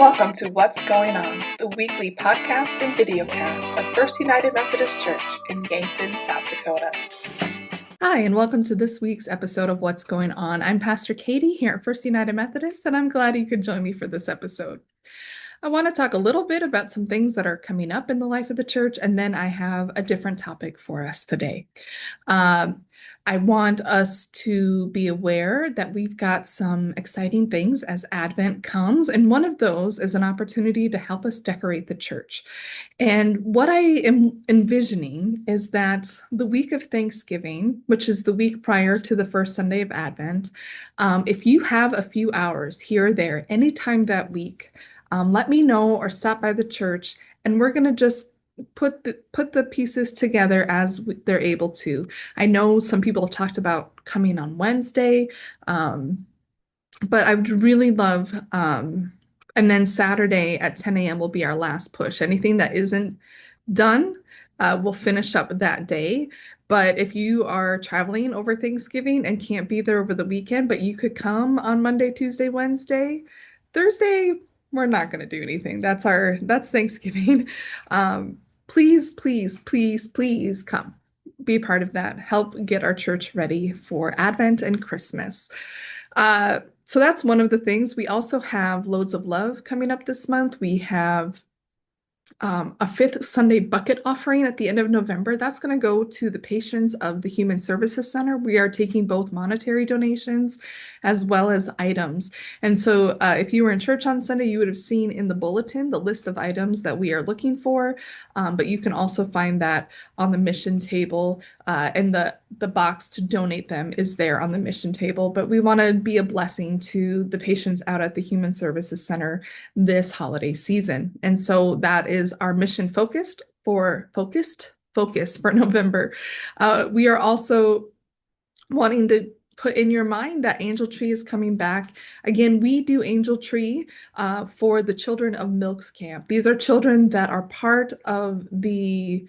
Welcome to What's Going On, the weekly podcast and videocast of First United Methodist Church in Yankton, South Dakota. Hi, and welcome to this week's episode of What's Going On. I'm Pastor Katie here at First United Methodist, and I'm glad you could join me for this episode. I want to talk a little bit about some things that are coming up in the life of the church, and then I have a different topic for us today. I want us to be aware that we've got some exciting things as Advent comes, and one of those is an opportunity to help us decorate the church. And what I am envisioning is that the week of Thanksgiving, which is the week prior to the first Sunday of Advent, if you have a few hours here or there, anytime that week, let me know or stop by the church, and we're going to just put the pieces together as they're able to. I know some people have talked about coming on Wednesday, but I would really love, and then Saturday at 10 a.m. will be our last push. Anything that isn't done, we'll finish up that day. But if you are traveling over Thanksgiving and can't be there over the weekend, but you could come on Monday, Tuesday, Wednesday, Thursday, we're not going to do anything. That's Thanksgiving. Please, please, please, please come. Be part of that. Help get our church ready for Advent and Christmas. So that's one of the things. We also have Loads of Love coming up this month. We have a fifth Sunday bucket offering at the end of November. That's going to go to the patrons of the Human Services Center. We are taking both monetary donations as well as items. And so if you were in church on Sunday, you would have seen in the bulletin the list of items that we are looking for. But you can also find that on the mission table, and the box to donate them is there on the mission table. But we want to be a blessing to the patients out at the Human Services Center this holiday season. And so that is our mission focus for November. We are also wanting to put in your mind that Angel Tree is coming back. Again, we do Angel Tree for the children of Milks Camp. These are children that are part of the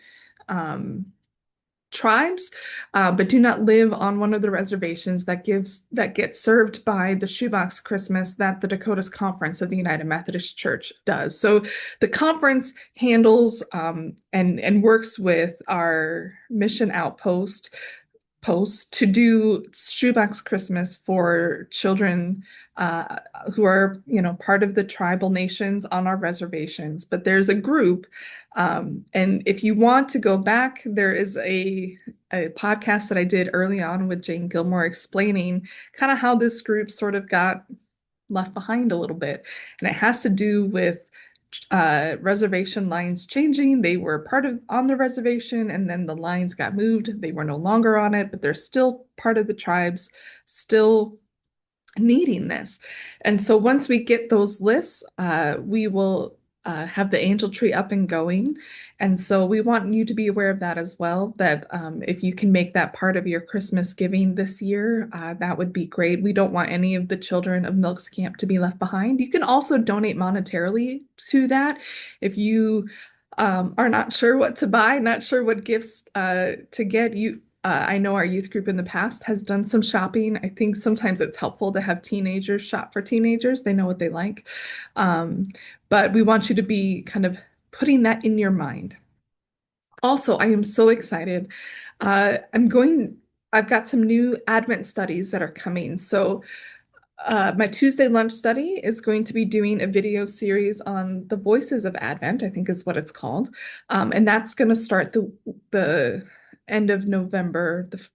tribes, but do not live on one of the reservations that gets served by the Shoebox Christmas that the Dakotas Conference of the United Methodist Church does. So the conference handles and works with our mission outpost to do Shoebox Christmas for children who are, part of the tribal nations on our reservations. But there's a group, and if you want to go back, there is a podcast that I did early on with Jane Gilmore explaining kind of how this group sort of got left behind a little bit. And it has to do with reservation lines changing. They were on the reservation, and then the lines got moved. They were no longer on it, but they're still part of the tribes, still needing this. And so once we get those lists, we will have the Angel Tree up and going. And so we want you to be aware of that as well, that if you can make that part of your Christmas giving this year, that would be great. We don't want any of the children of Milks Camp to be left behind. You can also donate monetarily to that. If you are not sure what to buy, not sure what gifts to get, I know our youth group in the past has done some shopping. I think sometimes it's helpful to have teenagers shop for teenagers. They know what they like. But we want you to be kind of putting that in your mind. Also, I am so excited. I've got some new Advent studies that are coming. So my Tuesday lunch study is going to be doing a video series on the voices of Advent, I think is what it's called. And that's going to start the end of November, the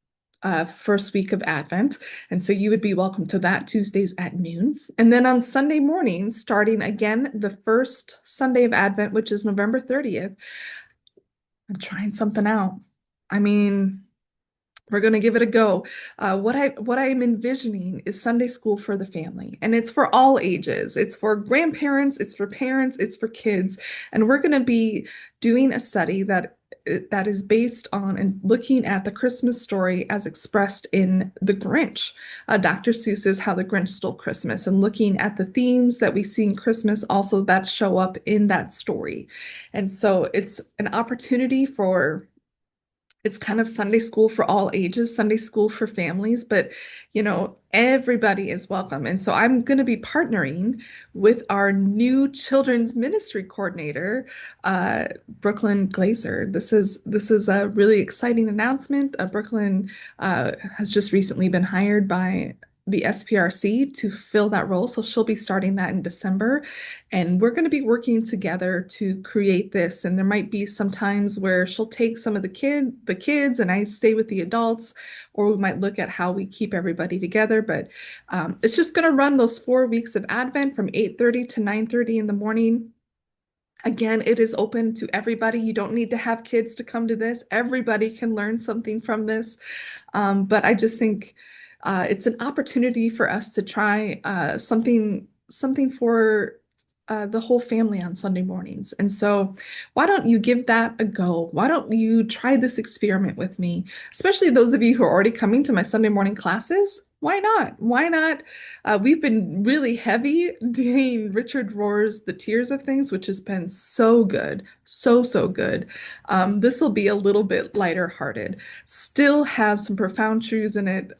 first week of Advent. And so you would be welcome to that Tuesdays at noon. And then on Sunday mornings, starting again the first Sunday of Advent, which is November 30th, I'm trying something out. I mean, we're going to give it a go. What I'm envisioning is Sunday school for the family, and it's for all ages. It's for grandparents, it's for parents, it's for kids. And we're going to be doing a study that is based on and looking at the Christmas story as expressed in The Grinch, Dr. Seuss's How the Grinch Stole Christmas, and looking at the themes that we see in Christmas also that show up in that story. And so it's an opportunity for It's kind of Sunday school for all ages, Sunday school for families, but everybody is welcome. And so I'm going to be partnering with our new children's ministry coordinator, Brooklyn Glazer. This is a really exciting announcement. Brooklyn has just recently been hired by the SPRC to fill that role. So she'll be starting that in December. And we're going to be working together to create this. And there might be some times where she'll take some of the kids and I stay with the adults, or we might look at how we keep everybody together. But it's just going to run those 4 weeks of Advent from 8:30 to 9:30 in the morning. Again, it is open to everybody. You don't need to have kids to come to this. Everybody can learn something from this. But I just think it's an opportunity for us to try something for the whole family on Sunday mornings. And so why don't you give that a go? Why don't you try this experiment with me? Especially those of you who are already coming to my Sunday morning classes. Why not? Why not? We've been really heavy doing Richard Rohr's The Tears of Things, which has been so good, so good. This will be a little bit lighter hearted. Still has some profound truths in it.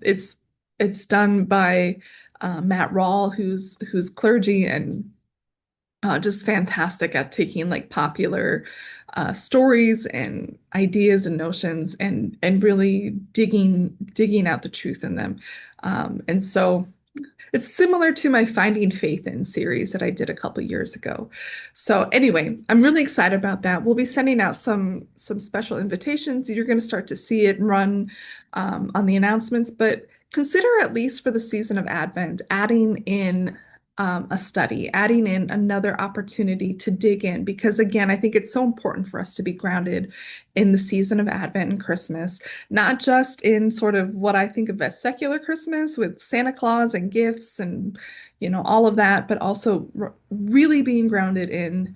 It's done by Matt Rawle, who's clergy and just fantastic at taking like popular stories and ideas and notions and really digging out the truth in them. And so it's similar to my Finding Faith in series that I did a couple years ago. So anyway, I'm really excited about that. We'll be sending out some special invitations. You're going to start to see it run on the announcements, but consider at least for the season of Advent, adding in a study, adding in another opportunity to dig in, because again, I think it's so important for us to be grounded in the season of Advent and Christmas, not just in sort of what I think of as secular Christmas with Santa Claus and gifts and, all of that, but also really being grounded in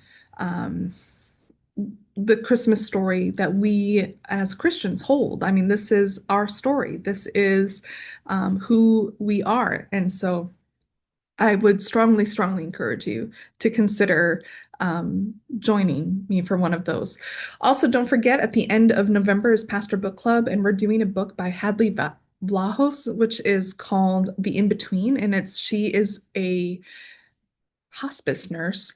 the Christmas story that we as Christians hold. I mean, this is our story. This is who we are. And so I would strongly, strongly encourage you to consider joining me for one of those. Also, don't forget at the end of November is Pastor Book Club, and we're doing a book by Hadley Vlahos, which is called The In-Between, and she is a hospice nurse,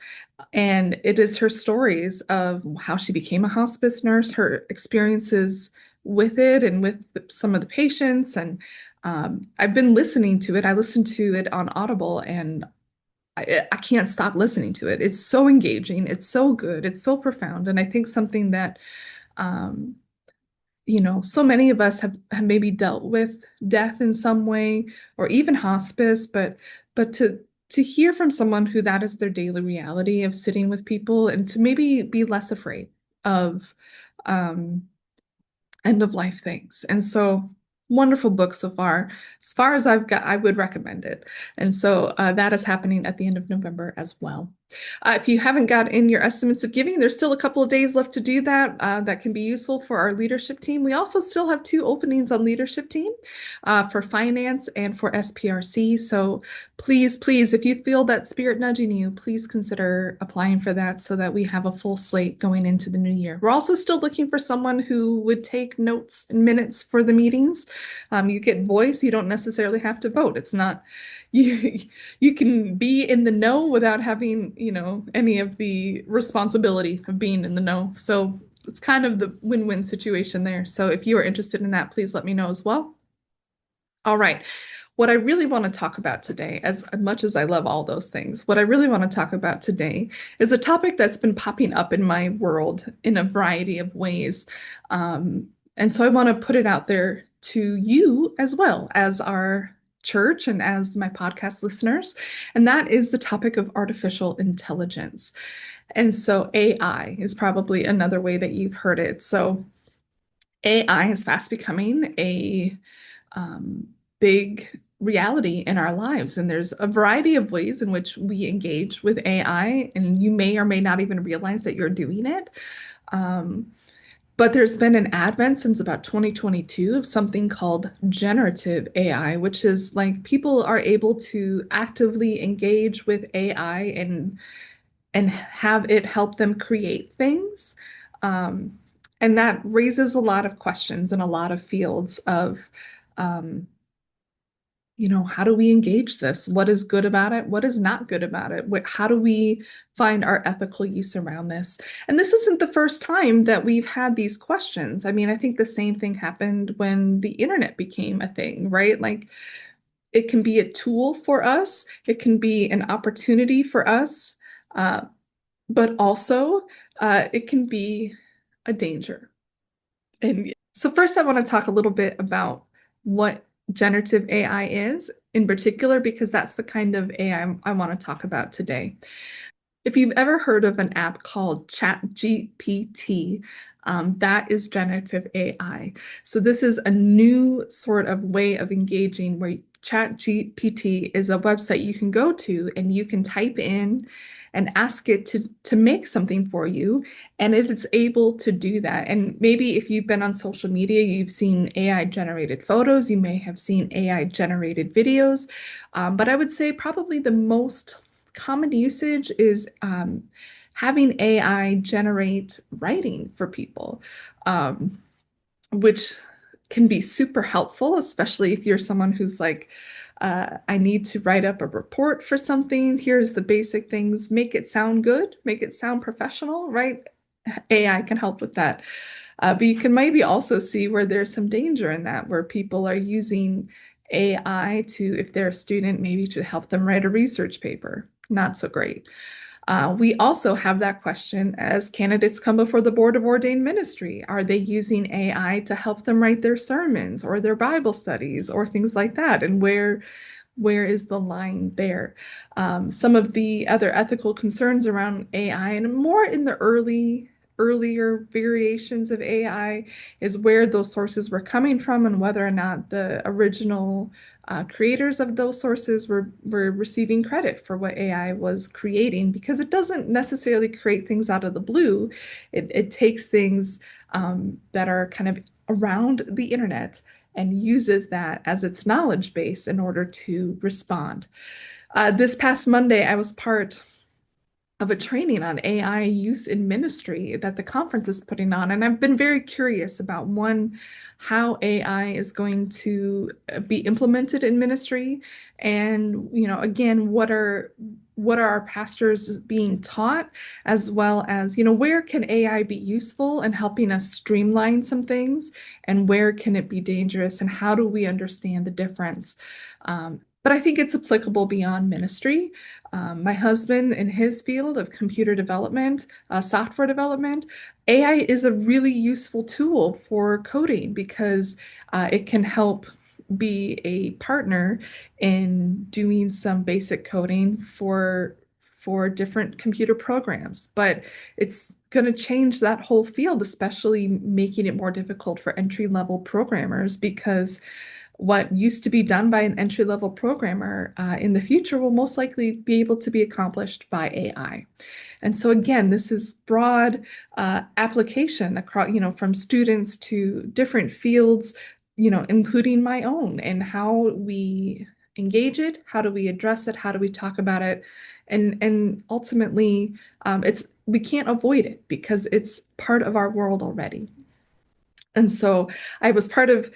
and it is her stories of how she became a hospice nurse, her experiences with it and with some of the patients. And I've been listening to it. I listened to it on Audible, and I can't stop listening to it. It's so engaging. It's so good. It's so profound. And I think something that, so many of us have maybe dealt with death in some way, or even hospice, but to hear from someone who that is their daily reality of sitting with people, and to maybe be less afraid of end of life things. And so wonderful book so far. As far as I've got, I would recommend it. And so that is happening at the end of November as well. If you haven't got in your estimates of giving, there's still a couple of days left to do that. That can be useful for our leadership team. We also still have 2 openings on leadership team for finance and for SPRC. So please, if you feel that spirit nudging you, please consider applying for that so that we have a full slate going into the new year. We're also still looking for someone who would take notes and minutes for the meetings. You get voice, you don't necessarily have to vote. It's not, you can be in the know without having, any of the responsibility of being in the know. So it's kind of the win-win situation there. So if you are interested in that, please let me know as well. All right. What I really want to talk about today, as much as I love all those things, what I really want to talk about today is a topic that's been popping up in my world in a variety of ways. And so I want to put it out there to you as well as our church and as my podcast listeners. And that is the topic of artificial intelligence. And so AI is probably another way that you've heard it. So AI is fast becoming a big reality in our lives. And there's a variety of ways in which we engage with AI, and you may or may not even realize that you're doing it. But there's been an advent since about 2022 of something called generative AI, which is like people are able to actively engage with AI and have it help them create things. And that raises a lot of questions in a lot of fields of, um, how do we engage this? What is good about it? What is not good about it? How do we find our ethical use around this? And this isn't the first time that we've had these questions. I mean, I think the same thing happened when the internet became a thing, right? Like it can be a tool for us, it can be an opportunity for us, uh, but also it can be a danger. And so first I want to talk a little bit about what generative AI is in particular, because that's the kind of AI I want to talk about today. If you've ever heard of an app called ChatGPT, that is generative AI. So this is a new sort of way of engaging where ChatGPT is a website you can go to and you can type in and ask it to make something for you, and it is able to do that. And maybe if you've been on social media, you've seen AI generated photos, you may have seen AI generated videos, but I would say probably the most common usage is having AI generate writing for people, um, which can be super helpful, especially if you're someone who's like, I need to write up a report for something. Here's the basic things. Make it sound good, make it sound professional, right? AI can help with that. But you can maybe also see where there's some danger in that, where people are using AI to, if they're a student, maybe to help them write a research paper. Not so great. We also have that question as candidates come before the Board of Ordained Ministry. Are they using AI to help them write their sermons or their Bible studies or things like that? And where is the line there? Some of the other ethical concerns around AI, and more in the earlier variations of AI, is where those sources were coming from and whether or not the original creators of those sources were receiving credit for what AI was creating, because it doesn't necessarily create things out of the blue. It takes things that are kind of around the internet and uses that as its knowledge base in order to respond. This past Monday, I was part of a training on AI use in ministry that the conference is putting on. And I've been very curious about one, how AI is going to be implemented in ministry. And, again, what are our pastors being taught, as well as, where can AI be useful in helping us streamline some things, and where can it be dangerous, and how do we understand the difference? But I think it's applicable beyond ministry. My husband, in his field of computer development, software development, AI is a really useful tool for coding, because it can help be a partner in doing some basic coding for different computer programs. But it's going to change that whole field, especially making it more difficult for entry-level programmers, because what used to be done by an entry-level programmer in the future will most likely be able to be accomplished by AI. And so again, this is broad application across, from students to different fields, including my own, and how we engage it, how do we address it, how do we talk about it, and ultimately, we can't avoid it because it's part of our world already. And so I was part of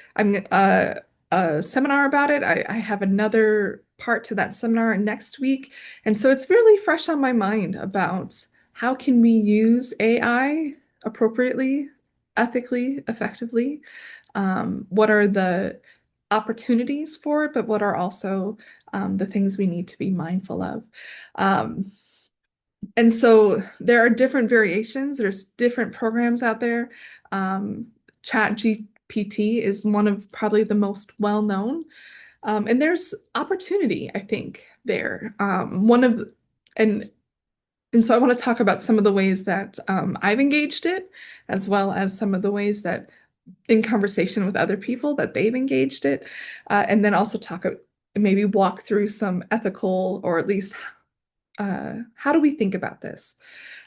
a seminar about it. I have another part to that seminar next week. And so it's really fresh on my mind about how can we use AI appropriately, ethically, effectively? What are the opportunities for it, but what are also the things we need to be mindful of? Um, and so there are different variations. There's different programs out there. ChatGPT is one of probably the most well-known. And there's opportunity, I think, there. And and so I want to talk about some of the ways that I've engaged it, as well as some of the ways that in conversation with other people that they've engaged it, and then also maybe walk through some ethical, or at least how do we think about this?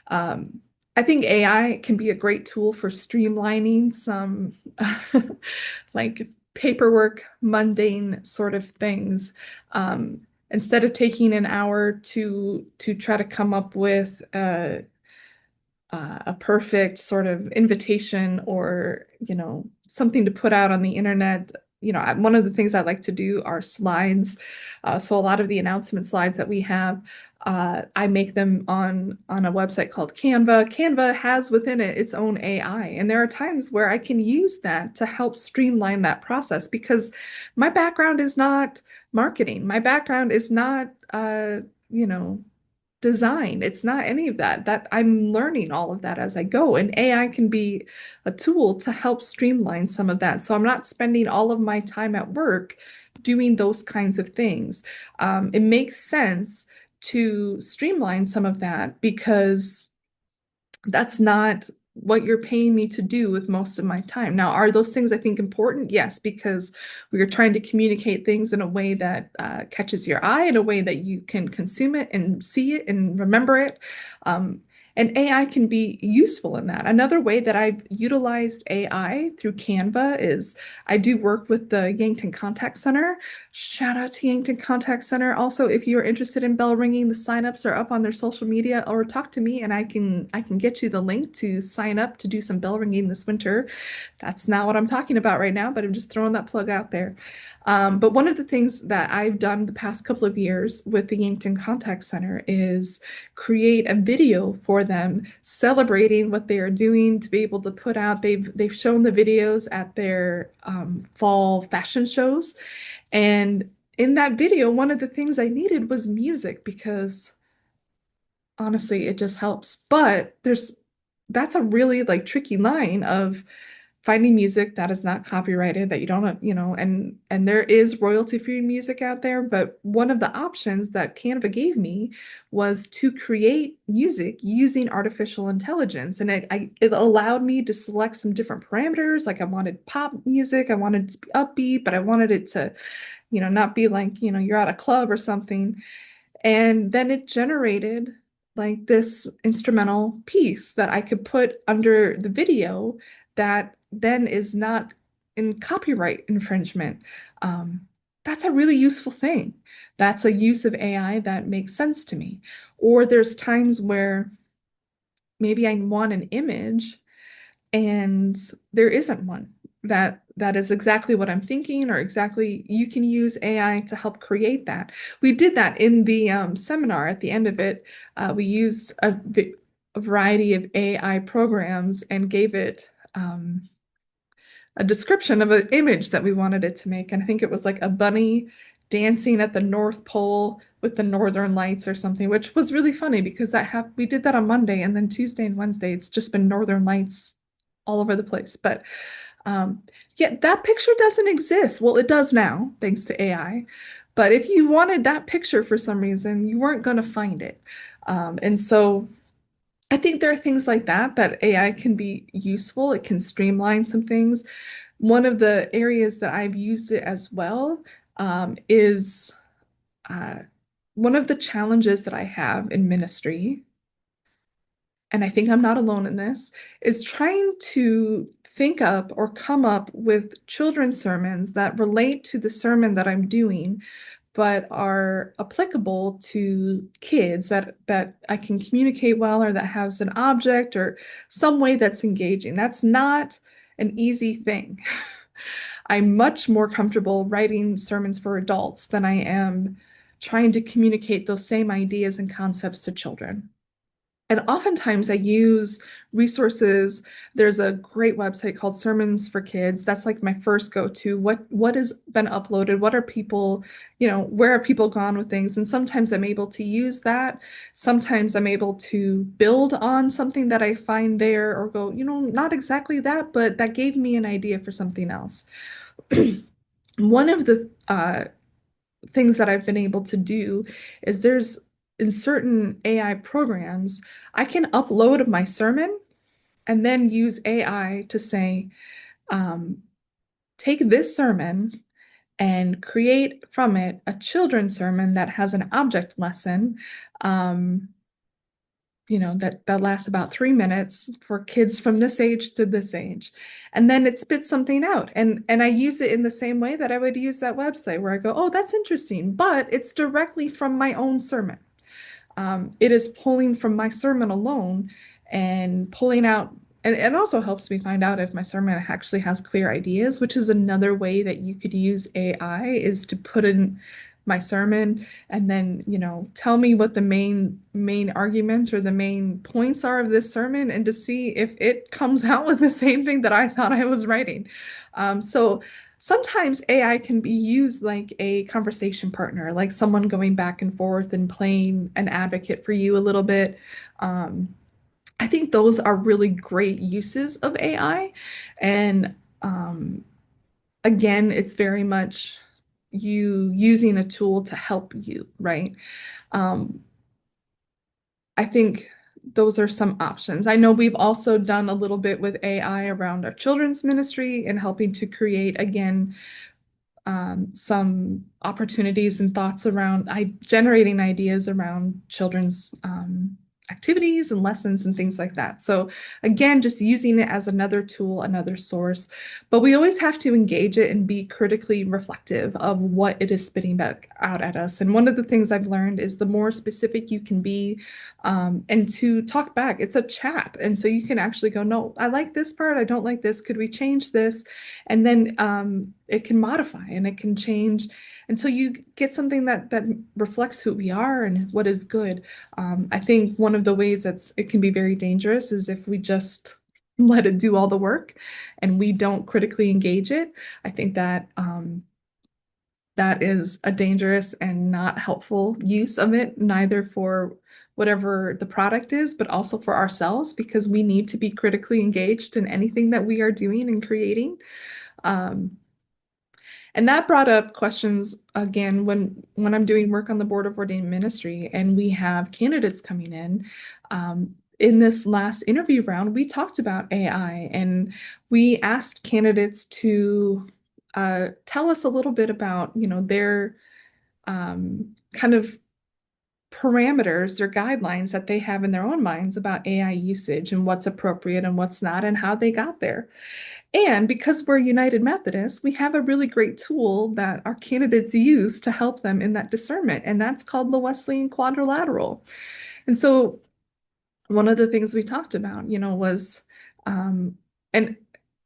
Um, I think AI can be a great tool for streamlining some like paperwork, mundane sort of things. Instead of taking an hour to try to come up with a perfect sort of invitation or, something to put out on the internet. One of the things I like to do are slides. So a lot of the announcement slides that we have, I make them on a website called Canva. Canva has within it its own AI, and there are times where I can use that to help streamline that process because my background is not marketing. My background is not, you know, design. It's not any of that. That I'm learning all of that as I go. And AI can be a tool to help streamline some of that. So I'm not spending all of my time at work doing those kinds of things. It makes sense to streamline some of that because that's not what you're paying me to do with most of my time. Now, are those things I think important? Yes, because we are trying to communicate things in a way that catches your eye, in a way that you can consume it and see it and remember it. Um, and AI can be useful in that. Another way that I've utilized AI through Canva is I do work with the Yankton Contact Center. Shout out to Yankton Contact Center. Also, if you're interested in bell ringing, the signups are up on their social media, or talk to me and I can get you the link to sign up to do some bell ringing this winter. That's not what I'm talking about right now, but I'm just throwing that plug out there. But one of the things that I've done the past couple of years with the Yankton Contact Center is create a video for them celebrating what they are doing to be able to put out. They've shown the videos at their fall fashion shows. And in that video, one of the things I needed was music because honestly, it just helps. But that's a really like tricky line of finding music that is not copyrighted, that you don't have, and there is royalty-free music out there. But one of the options that Canva gave me was to create music using artificial intelligence. And it allowed me to select some different parameters. Like I wanted pop music, I wanted it to be upbeat, but I wanted it to, not be like, you're at a club or something. And then it generated like this instrumental piece that I could put under the video that then is not in copyright infringement. Um, that's a really useful thing. That's a use of AI that makes sense to me. Or there's times where maybe I want an image and there isn't one that is exactly what I'm thinking, or exactly you can use AI to help create that. We did that in the seminar. At the end of it, we used a variety of AI programs and gave it a description of an image that we wanted it to make. And I think it was like a bunny dancing at the North Pole with the Northern Lights or something, which was really funny because we did that on Monday, and then Tuesday and Wednesday it's just been Northern Lights all over the place. But yeah, that picture doesn't exist. Well, it does now, thanks to AI. But if you wanted that picture for some reason, you weren't going to find it. And so I think there are things like that AI can be useful. It can streamline some things. One of the areas that I've used it as well is uh, one of the challenges that I have in ministry, and I think I'm not alone in this, is trying to think up or come up with children's sermons that relate to the sermon that I'm doing, but are applicable to kids that I can communicate well, or that has an object or some way that's engaging. That's not an easy thing. I'm much more comfortable writing sermons for adults than I am trying to communicate those same ideas and concepts to children. And oftentimes I use resources. There's a great website called Sermons for Kids. That's like my first go-to. What has been uploaded? What are people, where have people gone with things? And sometimes I'm able to use that. Sometimes I'm able to build on something that I find there, or go, not exactly that, but that gave me an idea for something else. One of the things that I've been able to do is there's in certain AI programs, I can upload my sermon and then use AI to say, take this sermon and create from it a children's sermon that has an object lesson. That lasts about 3 minutes for kids from this age to this age. And then it spits something out. And I use it in the same way that I would use that website, where I go, oh, that's interesting, but it's directly from my own sermon. It is pulling from my sermon alone and pulling out. And it also helps me find out if my sermon actually has clear ideas, which is another way that you could use AI, is to put in my sermon and then, tell me what the main argument or the main points are of this sermon, and to see if it comes out with the same thing that I thought I was writing. So sometimes AI can be used like a conversation partner, like someone going back and forth and playing an advocate for you a little bit. Um, I think those are really great uses of AI. And um, again, it's very much you using a tool to help you, right? Um, I think those are some options. I know we've also done a little bit with AI around our children's ministry and helping to create, again, some opportunities and thoughts around generating ideas around children's activities and lessons and things like that. So again, just using it as another tool, another source, but we always have to engage it and be critically reflective of what it is spitting back out at us. And one of the things I've learned is the more specific you can be, and to talk back, it's a chat. And so you can actually go, no, I like this part, I don't like this. Could we change this? And then it can modify and it can change until you get something that reflects who we are and what is good. I think one of the ways it can be very dangerous is if we just let it do all the work and we don't critically engage it. I think that that is a dangerous and not helpful use of it, neither for whatever the product is, but also for ourselves, because we need to be critically engaged in anything that we are doing and creating. Um, and that brought up questions again when I'm doing work on the Board of Ordained Ministry and we have candidates coming in. In this last interview round, we talked about AI and we asked candidates to tell us a little bit about, their kind of parameters, their guidelines that they have in their own minds about AI usage and what's appropriate and what's not, and how they got there. And because we're United Methodists, we have a really great tool that our candidates use to help them in that discernment, and that's called the Wesleyan Quadrilateral. And so one of the things we talked about, was and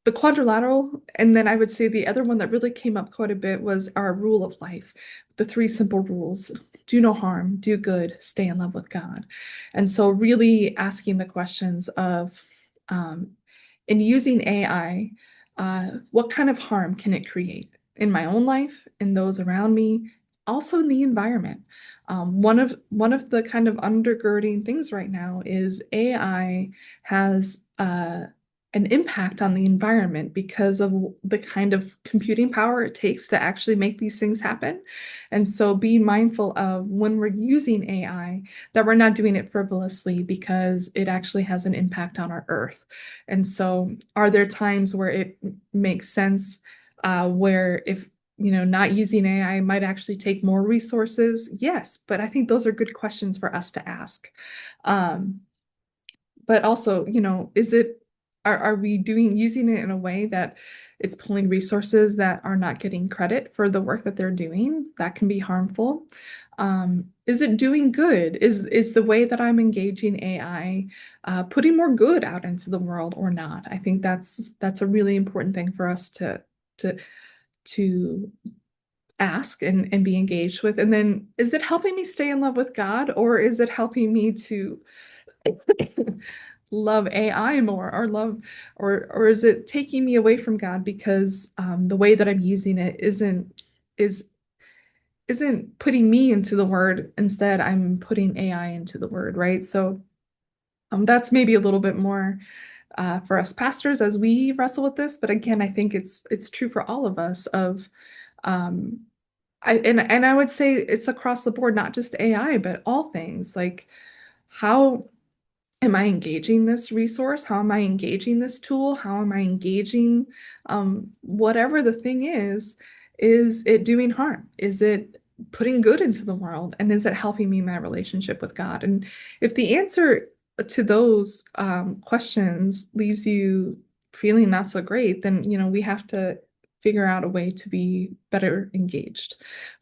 the quadrilateral, and then I would say the other one that really came up quite a bit was our rule of life, the three simple rules: do no harm, do good, stay in love with God. And so really asking the questions of in using AI, what kind of harm can it create in my own life, in those around me, also in the environment? One of the kind of undergirding things right now is AI has an impact on the environment because of the kind of computing power it takes to actually make these things happen. And so be mindful of when we're using AI that we're not doing it frivolously, because it actually has an impact on our earth. And so are there times where it makes sense, where if not using AI might actually take more resources? Yes, but I think those are good questions for us to ask. Um, but also, are we using it in a way that it's pulling resources that are not getting credit for the work that they're doing? That can be harmful. Is it doing good? Is the way that I'm engaging AI putting more good out into the world or not? I think that's a really important thing for us to to ask and be engaged with. And then, is it helping me stay in love with God, or is it helping me to love AI more, or or is it taking me away from God because the way that I'm using it is isn't putting me into the word, instead I'm putting AI into the word, right? So that's maybe a little bit more for us pastors as we wrestle with this. But again, I think it's true for all of us of um, I would say it's across the board, not just AI, but all things. Like, how am I engaging this resource? How am I engaging this tool? How am I engaging whatever the thing is? Is it doing harm? Is it putting good into the world? And is it helping me in my relationship with God? And if the answer to those questions leaves you feeling not so great, then we have to figure out a way to be better engaged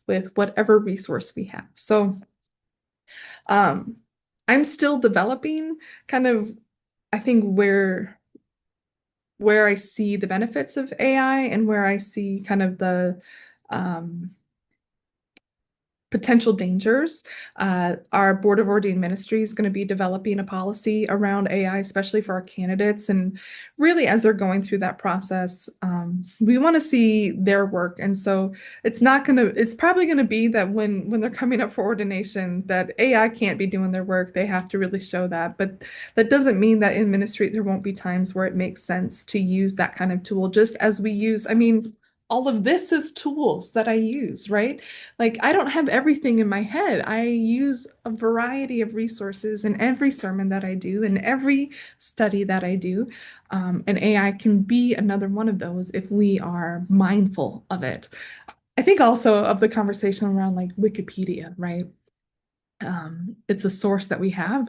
with whatever resource we have. So um, I'm still developing kind of I think where I see the benefits of AI and where I see kind of the um, potential dangers. Our Board of Ordained Ministry is going to be developing a policy around AI, especially for our candidates. And really, as they're going through that process, we want to see their work. And so it's probably going to be that when they're coming up for ordination, that AI can't be doing their work. They have to really show that. But that doesn't mean that in ministry, there won't be times where it makes sense to use that kind of tool, just as we use, I mean, all of this is tools that I use, right? Like, I don't have everything in my head. I use a variety of resources in every sermon that I do, in every study that I do. And AI can be another one of those if we are mindful of it. I think also of the conversation around like Wikipedia, right? It's a source that we have,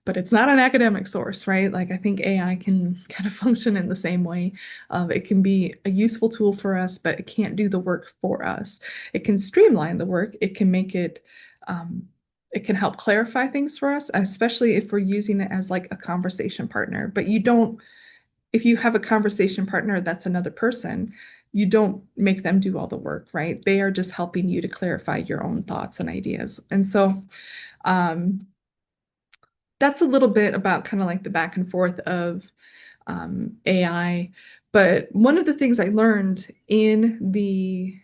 but it's not an academic source, right? Like I think AI can kind of function in the same way. It can be a useful tool for us, but it can't do the work for us. It can streamline the work. It can help clarify things for us, especially if we're using it as like a conversation partner. But if you have a conversation partner that's another person, you don't make them do all the work, right? They are just helping you to clarify your own thoughts and ideas. And so um, that's a little bit about kind of like the back and forth of AI. But one of the things I learned in the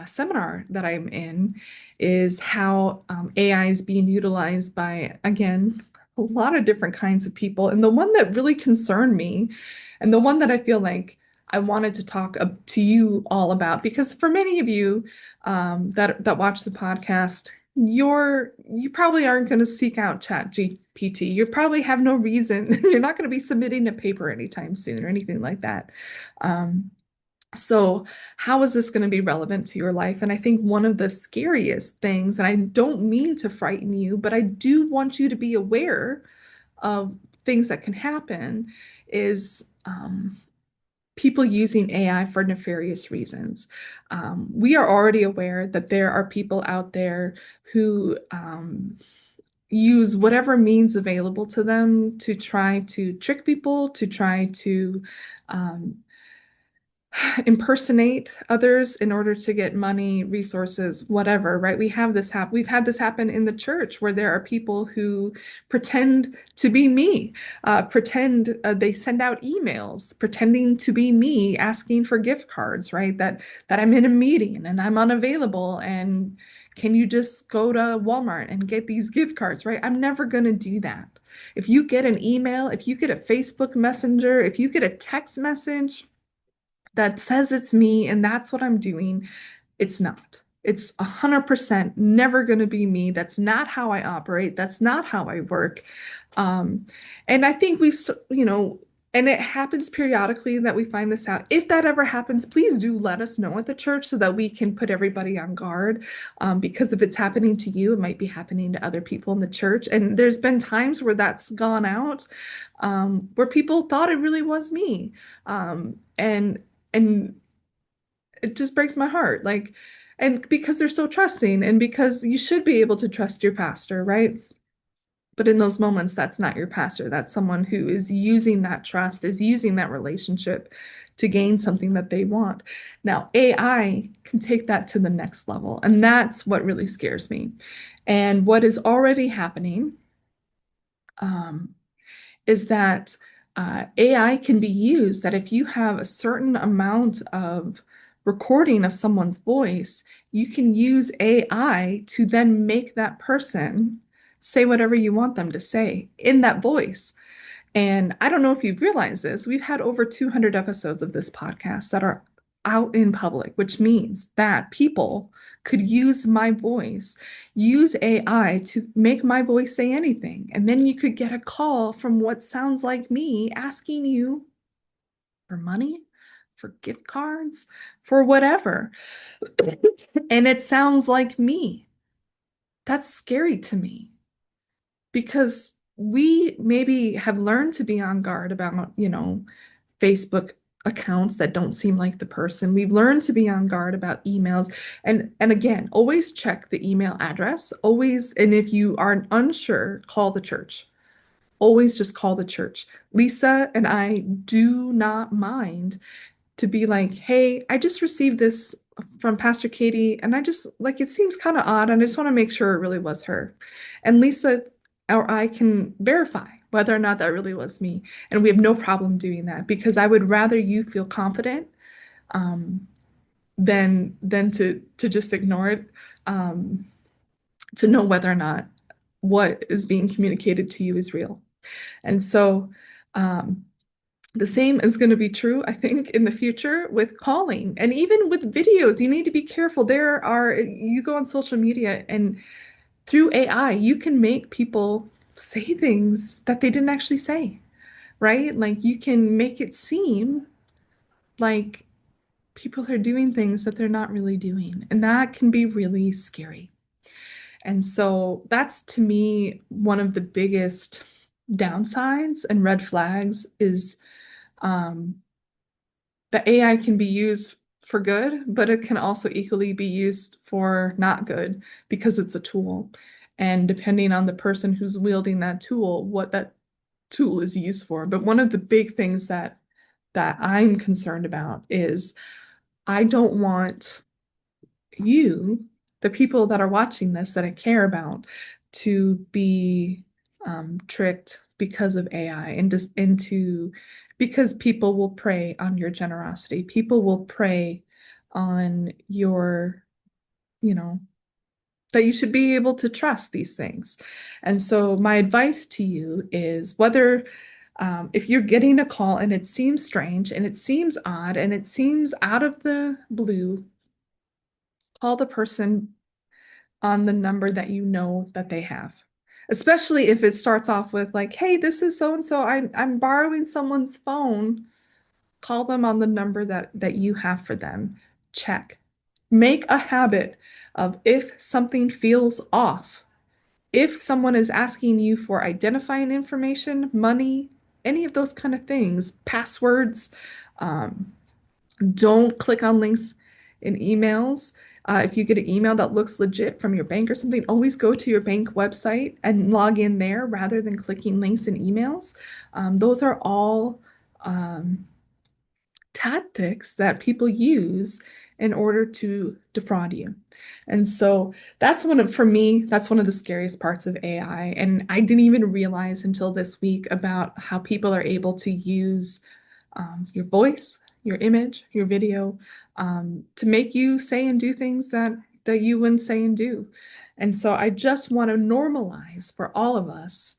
seminar that I'm in is how AI is being utilized by, again, a lot of different kinds of people. And the one that really concerned me, and the one that I feel like I wanted to talk to you all about, because for many of you that watch the podcast, you probably aren't going to seek out Chat GPT. You probably have no reason. You're not going to be submitting a paper anytime soon or anything like that. Um, so, how is this going to be relevant to your life? And I think one of the scariest things, and I don't mean to frighten you, but I do want you to be aware of things that can happen, is people using AI for nefarious reasons. We are already aware that there are people out there who use whatever means available to them to try to trick people, to try to um, impersonate others in order to get money, resources, whatever, right? We've had this happen in the church where there are people who pretend to be me, pretend they send out emails pretending to be me, asking for gift cards, right? That I'm in a meeting and I'm unavailable, and can you just go to Walmart and get these gift cards, right? I'm never going to do that. If you get an email, if you get a Facebook Messenger, if you get a text message that says it's me and that's what I'm doing, it's not. It's 100% never going to be me. That's not how I operate. That's not how I work. Um, and I think and it happens periodically that we find this out. If that ever happens, please do let us know at the church so that we can put everybody on guard. Because if it's happening to you, it might be happening to other people in the church. And there's been times where that's gone out, where people thought it really was me. And it just breaks my heart. Like, and because they're so trusting, and because you should be able to trust your pastor, right? But in those moments, that's not your pastor. That's someone who is using that trust, is using that relationship to gain something that they want. Now, AI can take that to the next level, and that's what really scares me. And what is already happening um, is that AI can be used, that if you have a certain amount of recording of someone's voice, you can use AI to then make that person say whatever you want them to say in that voice. And I don't know if you've realized this, we've had over 200 episodes of this podcast that are out in public, which means that people could use my voice, use AI to make my voice say anything. And then you could get a call from what sounds like me asking you for money, for gift cards, for whatever. And it sounds like me. That's scary to me, because we maybe have learned to be on guard about, Facebook accounts that don't seem like the person. We've learned to be on guard about emails. And again, always check the email address. Always, and if you are unsure, call the church. always just call the church. Lisa and I do not mind to be like, hey, I just received this from Pastor Katie, and I just like it seems kind of odd, and I just want to make sure it really was her. And Lisa or I can verify whether or not that really was me. And we have no problem doing that because I would rather you feel confident um, than to just ignore it, um, to know whether or not what is being communicated to you is real. And so um, the same is going to be true, I think, in the future with calling and even with videos. You need to be careful. You go on social media and through AI, you can make people say things that they didn't actually say, right? Like you can make it seem like people are doing things that they're not really doing. And that can be really scary. And so that's to me one of the biggest downsides and red flags is um, the AI can be used for good, but it can also equally be used for not good because it's a tool. And depending on the person who's wielding that tool, what that tool is used for. But one of the big things that I'm concerned about is I don't want you, the people that are watching this that I care about, to be tricked because of AI and just into because people will prey on your generosity. People will prey on your, you know, that you should be able to trust these things. And so my advice to you is whether if you're getting a call and it seems strange and it seems odd and it seems out of the blue, call the person on the number that you know that they have. Especially if it starts off with like, hey, this is so and so. I'm borrowing someone's phone. Call them on the number that you have for them. Check. Make a habit of if something feels off, if someone is asking you for identifying information, money, any of those kind of things, passwords, um, don't click on links in emails. If you get an email that looks legit from your bank or something, always go to your bank website and log in there rather than clicking links in emails. Those are all um, tactics that people use in order to defraud you. And so for me, that's one of the scariest parts of AI. And I didn't even realize until this week about how people are able to use your voice, your image, your video, to make you say and do things that you wouldn't say and do. And so I just want to normalize for all of us.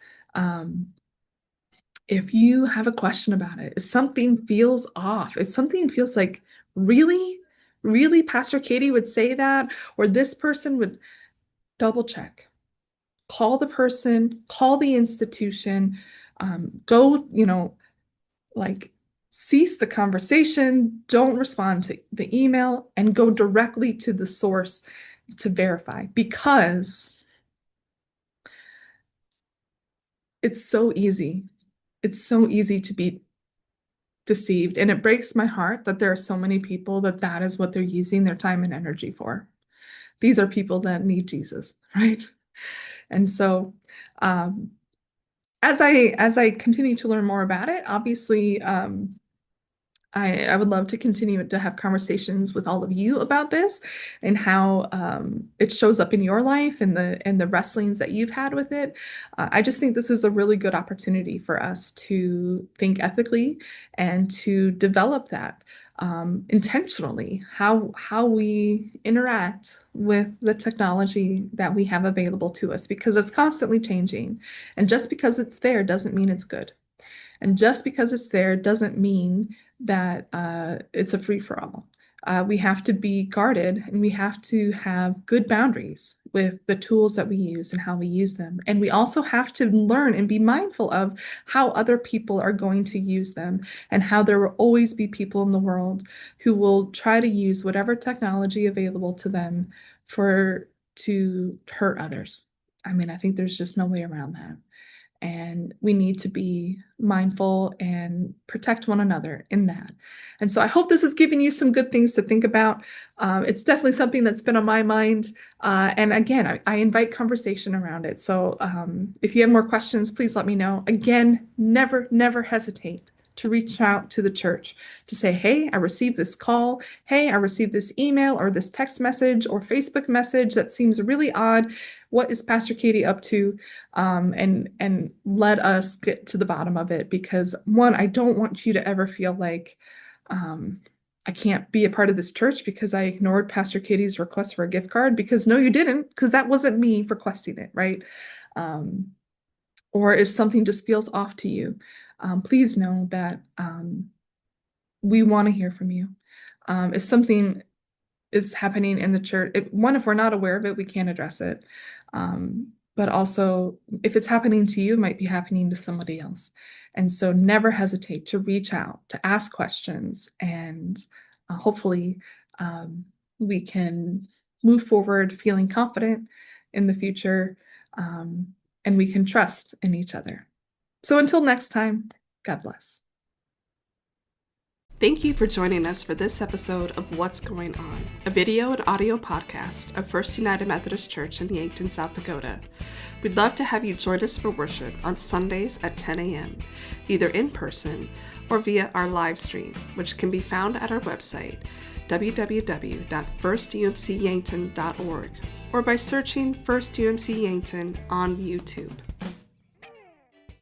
If you have a question about it, if something feels off, if something feels like really, really Pastor Katie would say that, or this person would double check, call the person, call the institution, go, like cease the conversation, don't respond to the email, and go directly to the source to verify because it's so easy. It's so easy to be deceived. And it breaks my heart that there are so many people that is what they're using their time and energy for. These are people that need Jesus, right? And so, as I continue to learn more about it, obviously, I would love to continue to have conversations with all of you about this and how it shows up in your life and the wrestlings that you've had with it. I just think this is a really good opportunity for us to think ethically and to develop that intentionally, how we interact with the technology that we have available to us because it's constantly changing. And just because it's there doesn't mean it's good. And just because it's there doesn't mean that it's a free for all. We have to be guarded and we have to have good boundaries with the tools that we use and how we use them. And we also have to learn and be mindful of how other people are going to use them and how there will always be people in the world who will try to use whatever technology available to them to hurt others. I mean, I think there's just no way around that. And we need to be mindful and protect one another in that. And so I hope this has given you some good things to think about. It's definitely something that's been on my mind. And again, I invite conversation around it. So if you have more questions, please let me know. Again, never hesitate to reach out to the church to say, hey, I received this call. Hey, I received this email or this text message or Facebook message that seems really odd. What is Pastor Katie up to? And let us get to the bottom of it, because one, I don't want you to ever feel like I can't be a part of this church because I ignored Pastor Katie's request for a gift card, because no, you didn't, because that wasn't me requesting it, right? Or if something just feels off to you, please know that we want to hear from you. If something is happening in the church, if we're not aware of it, we can't address it. But also, if it's happening to you, it might be happening to somebody else. And so never hesitate to reach out, to ask questions, and hopefully we can move forward feeling confident in the future, and we can trust in each other. So until next time, God bless. Thank you for joining us for this episode of What's Going On, a video and audio podcast of First United Methodist Church in Yankton, South Dakota. We'd love to have you join us for worship on Sundays at 10 a.m., either in person or via our live stream, which can be found at our website, www.firstumcyankton.org, or by searching First UMC Yankton on YouTube.